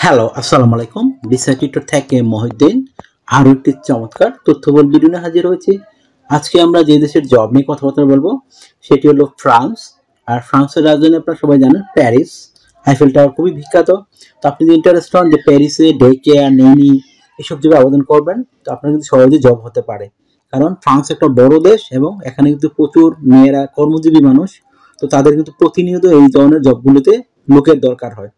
Hello, আসসালামু আলাইকুম। ডিসাইটিটর থেকে মহিউদ্দিন আরও একটি চমৎকার তথ্যবহুল ভিডিও নিয়ে হাজির হয়েছি। আজকে আমরা যে দেশের জব নিয়ে কথাবার্তা বলবো সেটি হলো ফ্রান্স। আর ফ্রান্সের রাজধানী আপনারা সবাই জানেন প্যারিস। আইফেল টাওয়ার খুবই বিখ্যাত। তো আপনি যদি ইন্টারেস্ট হন যে প্যারিসে ডে কেয়ার, নেনি এসব জায়গায় আবেদন করবেন, তো আপনার কিন্তু সহজে জব হতে পারে। কারণ ফ্রান্স একটা বড় দেশ এবং এখানে কিন্তু প্রচুর মেয়েরা কর্মজীবী মানুষ। তো তাদের কিন্তু প্রতিনিয়ত এই ধরনের জবগুলোতে লোকের দরকার হয়।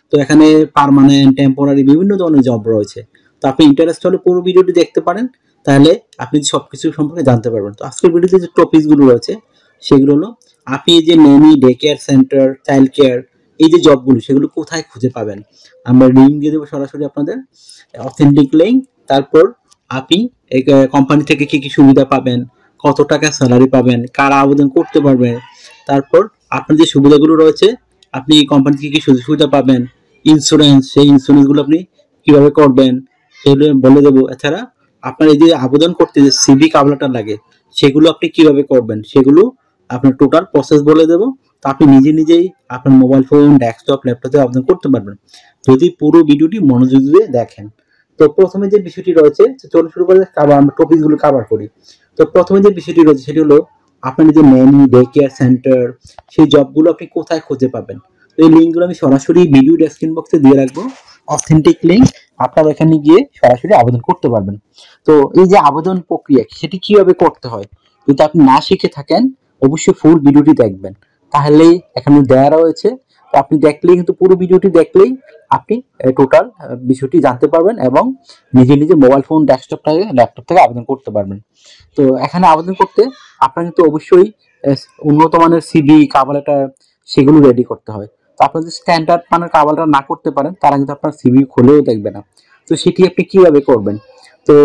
তো এখানে পার্মানেন্ট, টেম্পোরারি বিভিন্ন ধরনের জব রয়েছে। তো আপনি ইন্টারেস্ট হলে পুরো ভিডিওটি দেখতে পারেন, তাহলে আপনি সবকিছু সম্পর্কে জানতে পারবেন। তো আজকের ভিডিওতে যে টপিকসগুলো রয়েছে সেগুলো হলো আপনি এই যে নেনি, day care centre, child care এই যে জবগুলো সেগুলো কোথায় খুঁজে পাবেন। আমরা লিঙ্ক দিয়ে দেবো সরাসরি আপনাদের, অথেন্টিক লিঙ্ক। তারপর আপনি এই কোম্পানি থেকে কি কি সুবিধা পাবেন, কত টাকা স্যালারি পাবেন, কারা আবেদন করতে পারবেন, তারপর আপনার যে সুবিধাগুলো রয়েছে আপনি কোম্পানি থেকে কি সুযোগ সুবিধা পাবেন, ইন্স্যুরেন্স, সেই ইন্স্যুরেন্সগুলো আপনি কিভাবে করবেন সেগুলো বলে দেবো। এছাড়া আপনার এই যে আবেদন করতে যে সিভি কাবলাটা লাগে সেগুলো আপনি কিভাবে করবেন সেগুলো আপনার টোটাল প্রসেস বলে দেবো। তো আপনি নিজেই আপনার মোবাইল ফোন, ডেস্কটপ, ল্যাপটপে আবেদন করতে পারবেন যদি পুরো ভিডিওটি মনোযোগ দিয়ে দেখেন। তো প্রথমে যে বিষয়টি রয়েছে, চলুন শুরু করে আমরা টপিকগুলো কভার করি। তো প্রথমে যে বিষয়টি রয়েছে সেটি হলো আপনার যে ন্যানি, ডে কেয়ার সেন্টার সেই জবগুলো আপনি কোথায় খুঁজে পাবেন। তো এই লিঙ্কগুলো আমি সরাসরি ভিডিও ডেসক্রিপশন বক্সে দিয়ে রাখবো, অথেন্টিক লিঙ্ক। আপনারা এখানে গিয়ে সরাসরি আবেদন করতে পারবেন। তো এই যে আবেদন প্রক্রিয়া সেটি কিভাবে করতে হয় যদি আপনি না শিখে থাকেন, অবশ্যই ফুল ভিডিওটি দেখবেন, তাহলেই এখানে দেওয়া রয়েছে। তো আপনি দেখলেই কিন্তু পুরো ভিডিওটি দেখলেই আপনি টোটাল বিষয়টি জানতে পারবেন এবং নিজে মোবাইল ফোন, ডেস্কটপ থেকে, ল্যাপটপ থেকে আবেদন করতে পারবেন। তো এখানে আবেদন করতে আপনার কিন্তু অবশ্যই উন্নত মানের সিভি, কভার লেটার সেগুলো রেডি করতে হয়। তো আপনি যদি স্ট্যান্ডার্ড মানের কভার লেটার না করতে পারেন তারা কিন্তু আপনার সিভি খুলেও দেখবে না। তো সেটি আপনি কিভাবে করবেন? তো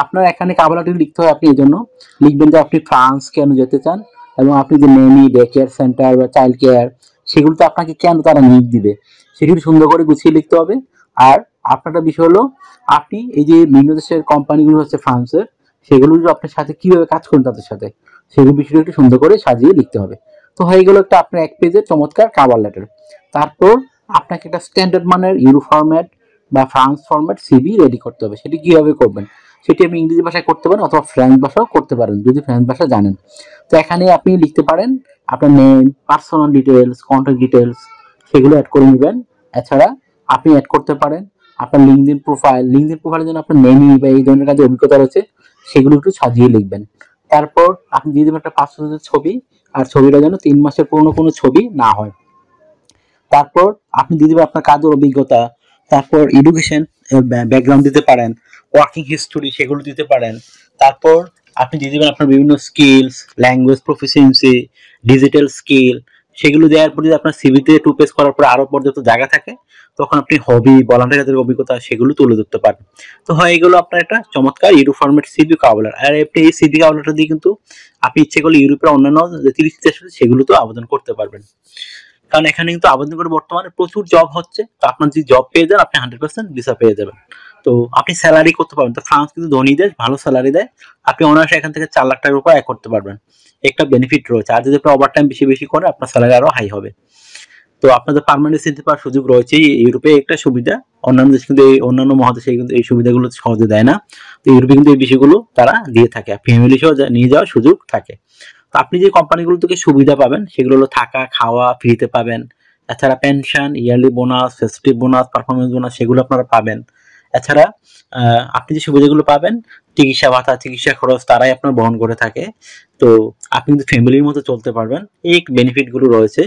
আপনার এখানে কভার লেটার লিখতে হয়, আপনি এই জন্য লিখবেন যে আপনি ফ্রান্স কেন যেতে চান এবং আপনি যে নেনি, ডে কেয়ার সেন্টার বা চাইল্ড কেয়ার সেগুলোতে আপনাকে কেন তারা নিয়োগ দিবে সেটি সুন্দর করে গুছিয়ে লিখতে হবে। আর আপনার বিষয় হলো আপনি এই যে বিভিন্ন দেশের কোম্পানিগুলো হচ্ছে ফ্রান্সের, সেগুলো আপনার সাথে কিভাবে কাজ করেন তাদের সাথে সেগুলো বিষয়টা একটু সুন্দর করে সাজিয়ে লিখতে হবে। তো হয়ে গেল একটা আপনার এক পেজের চমৎকার কভার লেটার। তারপর আপনাকে একটা স্ট্যান্ডার্ড মানের ইউরো ফরম্যাট বা ফ্রান্স ফরম্যাট সিভি রেডি করতে হবে। সেটি কিভাবে করবেন সেটি আপনি ইংরেজি ভাষায় করতে পারেন অথবা ফ্রেঞ্চ ভাষাও করতে পারেন যদি ফ্রেঞ্চ ভাষা জানেন। তো এখানে আপনি লিখতে পারেন আপনার name, personal details, contact details সেগুলো অ্যাড করে নেবেন। এছাড়া আপনি অ্যাড করতে পারেন আপনার লিঙ্কডইন প্রোফাইল। লিঙ্কডইন প্রোফাইলের জন্য আপনার নেমি বা এই ধরনের কাজে অভিজ্ঞতা রয়েছে সেগুলো একটু সাজিয়ে লিখবেন। তারপর আপনি দিয়ে দেবেন একটা পাসপোর্টের ছবি, আর ছবিটা যেন 3 মাসের পুরনো কোনো ছবি না হয়। তারপর আপনি দিয়ে দেবেন আপনার কাজের অভিজ্ঞতা, তারপর এডুকেশন ব্যাকগ্রাউন্ড দিতে পারেন, ওয়ার্কিং হিস্টোরি সেগুলো দিতে পারেন। তারপর আপনি দিয়ে দেবেন আপনার বিভিন্ন skills, language proficiency, digital skill সেগুলো দেওয়ার পর যদি আপনার সিভিতে 2 পেজ করার পর আরো পর্যাপ্ত জায়গা থাকে তখন আপনি হবি, ভলান্টিয়ার কাজের অভিজ্ঞতা সেগুলো তুলে ধরতে পারেন। তো হয় এগুলো আপনার একটা চমৎকার ইউরো ফরম্যাট সিভি কাভার। আর আপনি এই সিভি কাভারটা দিয়ে কিন্তু আপনি ইচ্ছে করলে ইউরোপের অন্যান্য যে 30 দেশ আছে সেগুলোতেও আবেদন করতে পারবেন। কারণ এখানে কিন্তু আবেদন করে বর্তমানে প্রচুর জব হচ্ছে। তো আপনার যদি জব পেয়ে যান আপনি 100% ভিসা পেয়ে যাবেন। তো আপনি স্যালারি করতে পারবেন। তো ফ্রান্স কিন্তু ধনী দেশ, ভালো স্যালারি দেয়। আপনি অনায়াসে এখান থেকে 4 লাখ টাকার উপর আয় করতে পারবেন। একটা বেনিফিট রয়েছে। আর যদি আপনি ওভারটাইম বেশি করে আপনার স্যালারি আরো হাই হবে। তো আপনাদের পার্মানেন্ট রেসিডেন্সি পাওয়ার সুযোগ রয়েছে। ইউরোপে একটা সুবিধা, অন্যান্য দেশ কিন্তু অন্যান্য মহাদেশে কিন্তু এই সুবিধাগুলো সহজে দেয় না। তো ইউরোপে কিন্তু এই বিষয়গুলো তারা দিয়ে থাকে, ফ্যামিলি সহ নিয়ে যাওয়ার সুযোগ থাকে। তো আপনি যে কোম্পানিগুলো থেকে সুবিধা পাবেন সেগুলো হলো থাকা, খাওয়া ফ্রিতে পাবেন। এছাড়া pension, yearly bonus, festive bonus, performance bonus সেগুলো আপনারা পাবেন। এছাড়া আপনি যে সুবিধাগুলো পাবেন, চিকিৎসা ভাতা, চিকিৎসা খরচ তারাই আপনার বহন করে থাকে। তো আপনি কিন্তু ফ্যামিলির মতো চলতে পারবেন, এই বেনিফিট গুলো রয়েছে।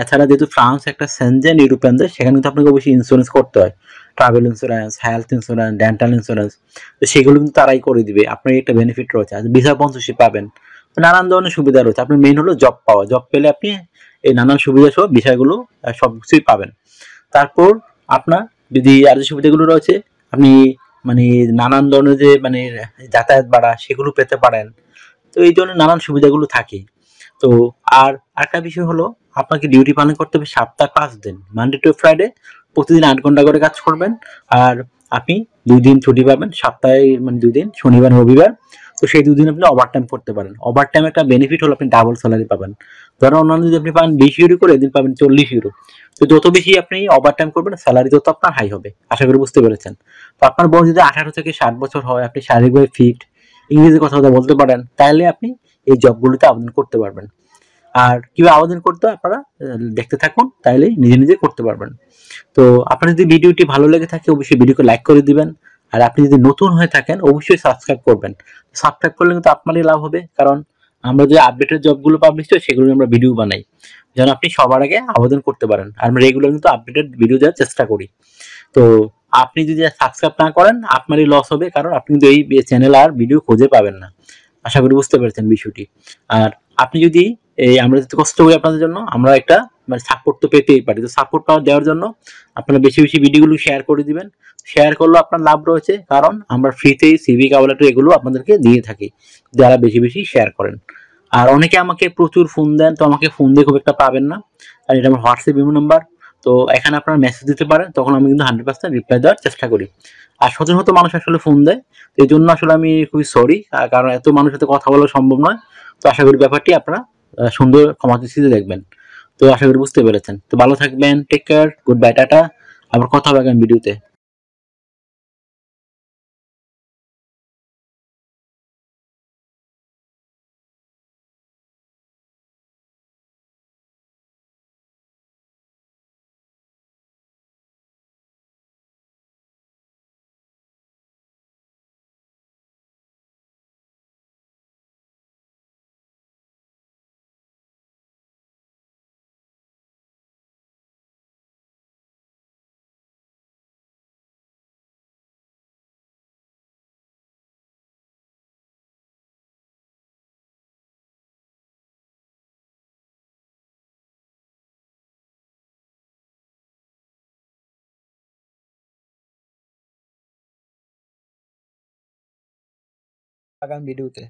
এছাড়া যেহেতু ফ্রান্স একটা সেনজেন ইউরোপিয়ান দেশ, সেখানে কিন্তু আপনাকে অবশ্যই ইন্স্যুরেন্স করতে হয়, travel insurance, health insurance, dental insurance. তো সেগুলো কিন্তু তারাই করে দিবে, আপনার একটা বেনিফিট রয়েছে। আর ভিসা স্পন্সরশিপ পাবেন, নানান ধরনের সুবিধা রয়েছে। আপনার মেইন হলো জব পাওয়া, জব পেলে আপনি এই নানান সুবিধা সহ বিষয়গুলো সবকিছুই পাবেন। তারপর আপনার যদি আর যে সুবিধাগুলো রয়েছে আপনি মানে নানান ধরনের যে যাতায়াত ভাড়া সেগুলো পেতে পারেন। তো এই ধরনের নানান সুবিধাগুলো থাকে। তো আর একটা বিষয় হলো আপনাকে ডিউটি পালন করতে হবে সপ্তাহে 5 দিন, মানডে টু ফ্রাইডে প্রতিদিন 8 ঘন্টা করে কাজ করবেন। আর আপনি 2 দিন ছুটি পাবেন সপ্তাহে, 2 দিন, শনিবার রবিবার। তো সেই 2 দিন আপনি ওভারটাইম করতে পারেন। ওভারটাইম একটা বেনিফিট হলো আপনি ডাবল স্যালারি পাবেন। ধরেন অন্যান্য যদি আপনি পান 20 ইউরো করে, এদিন পাবেন 40 ইউরো। তো যত বেশি আপনি ওভারটাইম করবেন স্যালারি তত আপনার হাই হবে। আশা করি বুঝতে পেরেছেন। তো আপনার বয়স যদি 18 থেকে 60 বছর হয়, আপনি শারীরিকভাবে ফিট, ইংরেজি কথাবার্তা বলতে পারেন, তাহলে আপনি এই জবগুলোতে আবেদন করতে পারবেন। আর কিভাবে আবেদন করতে হয় আপনারা দেখতে থাকুন, তাইলেই নিজে নিজে করতে পারবেন। তো আপনার যদি ভিডিওটি ভালো লেগে থাকে অবশ্যই ভিডিওকে লাইক করে দিবেন। আর আপনি যদি নতুন হয়ে থাকেন অবশ্যই সাবস্ক্রাইব করবেন। সাবস্ক্রাইব করলে কিন্তু আপনারই লাভ হবে, কারণ আমরা যে আপডেটেড জবগুলো পাবলিশ করি সেগুলো নিয়ে আমরা ভিডিও বানাই, যেন আপনি সবার আগে আবেদন করতে পারেন। আর আমরা রেগুলার কিন্তু আপডেটেড ভিডিও দেওয়ার চেষ্টা করি। তো আপনি যদি সাবস্ক্রাইব না করেন আপনারই লস হবে, কারণ আপনি কিন্তু এই চ্যানেল আর ভিডিও খুঁজে পাবেন না। আশা করি বুঝতে পেরেছেন বিষয়টি। আর আপনি যদি আমরা যদি কষ্ট করি আপনাদের জন্য, আমরা একটা মানে সাপোর্ট তো পেতেই পারি। তো সাপোর্ট পাওয়ার দেওয়ার জন্য আপনারা বেশি বেশি ভিডিওগুলো শেয়ার করে দিবেন। শেয়ার করলেও আপনার লাভ রয়েছে, কারণ আমরা ফ্রিতেই সিভি কভার লেটার এগুলো আপনাদেরকে দিয়ে থাকি যারা বেশি বেশি শেয়ার করেন। আর অনেকে আমাকে প্রচুর ফোন দেন, তো আমাকে ফোন দিয়ে খুব একটা পাবেন না, আর এটা আমার হোয়াটসঅ্যাপ ইমো নাম্বার। তো এখানে আপনারা মেসেজ দিতে পারেন, তখন আমি কিন্তু 100% রিপ্লাই দেওয়ার চেষ্টা করি। আর শত মানুষ আসলে ফোন দেয়, তো এই জন্য আসলে আমি খুবই সরি, কারণ এত মানুষের সাথে কথা বলা সম্ভব নয়। তো আশা করি ব্যাপারটি আপনারা সুন্দর ক্ষমা দৃষ্টিতে দেখবেন। তো আশা করি বুঝতে পেরেছেন। তো ভালো থাকবেন, take care, good bye, tata. আবার কথা হবে আগামী ভিডিওতে। আগামী ভিডিওতে।